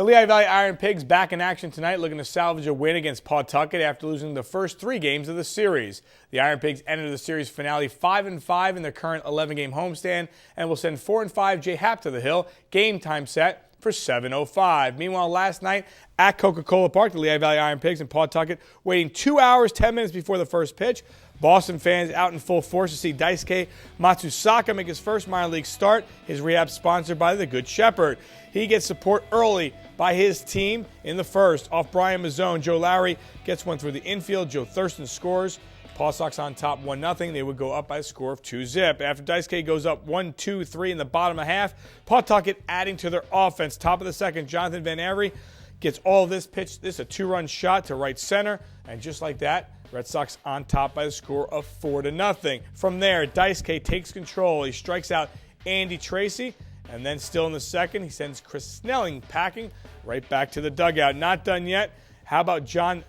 The Lehigh Valley Iron Pigs back in action tonight, looking to salvage a win against Pawtucket after losing the first 3 games of the series. The Iron Pigs entered the series finale 5-5 in their current 11-game homestand and will send 4-5 J-Hap to the hill. Game time set for 7:05. Meanwhile, last night at Coca-Cola Park, the Lehigh Valley Iron Pigs and Pawtucket waiting 2 hours, 10 minutes before the first pitch. Boston fans out in full force to see Daisuke Matsuzaka make his first minor league start. His rehab sponsored by the Good Shepherd. He gets support early by his team in the first. Off Brian Mazzone, Joe Lowry gets one through the infield. Joe Thurston scores. Paw Sox on top 1-0. They would go up by a score of 2-zip. After Daisuke goes up 1-2-3 in the bottom of half, Pawtucket adding to their offense. Top of the second, Jonathan Van Avery gets all this pitch. This is a 2-run shot to right center. And just like that, Red Sox on top by the score of 4-0. From there, Daisuke takes control. He strikes out Andy Tracy. And then still in the second, he sends Chris Snelling packing right back to the dugout. Not done yet. How about John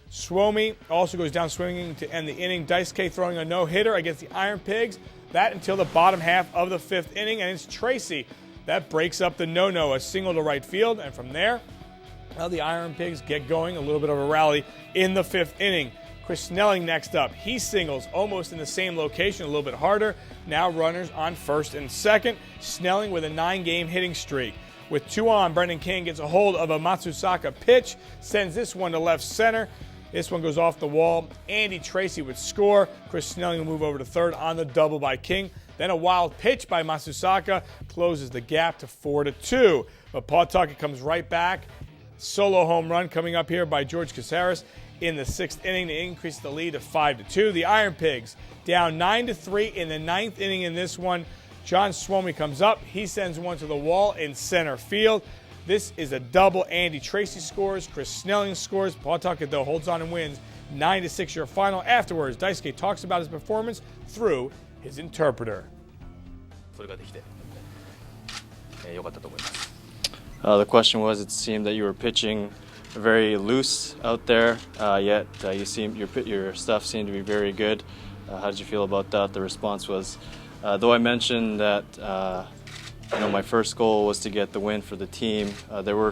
Suomi? Also goes down swinging to end the inning. Daisuke throwing a no-hitter against the Iron Pigs. That until the bottom half of the 5th inning. And it's Tracy that breaks up the no-no. A single to right field. And from there, well, the Iron Pigs get going. A little bit of a rally in the 5th inning. Chris Snelling next up. He singles almost in the same location, a little bit harder. Now runners on first and second. Snelling with a 9-game hitting streak. With 2 on, Brendan King gets a hold of a Matsuzaka pitch, sends this one to left center. This one goes off the wall. Andy Tracy would score. Chris Snelling will move over to third on the double by King. Then a wild pitch by Matsuzaka closes the gap to 4-2. But Pawtucket comes right back. Solo home run coming up here by George Caceres in the 6th inning to increase the lead to 5-2. The Iron Pigs down 9-3 in the 9th inning in this one. John Suomi comes up. He sends one to the wall in center field. This is a double. Andy Tracy scores. Chris Snelling scores. Pawtucket, though, holds on and wins 9-6 your final. Afterwards, Daisuke talks about his performance through his interpreter. The question was, it seemed that you were pitching very loose out there, yet your stuff seemed to be very good. How did you feel about that? The response was, though I mentioned that my first goal was to get the win for the team, there were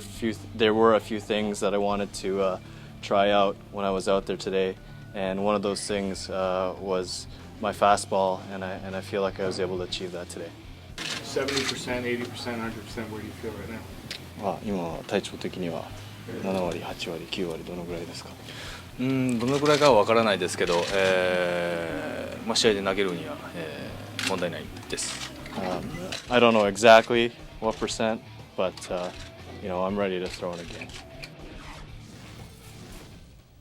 a few things that I wanted to try out when I was out there today, and one of those things was my fastball, and I feel like I was able to achieve that today. 70%, 80%, 100%, where do you feel right now? 今体調的には7割、8割、9割どのぐらいですか？どのぐらいかは分からないですけど、試合で投げるには、問題ないです。I don't know exactly what percent, but I'm ready to throw it again.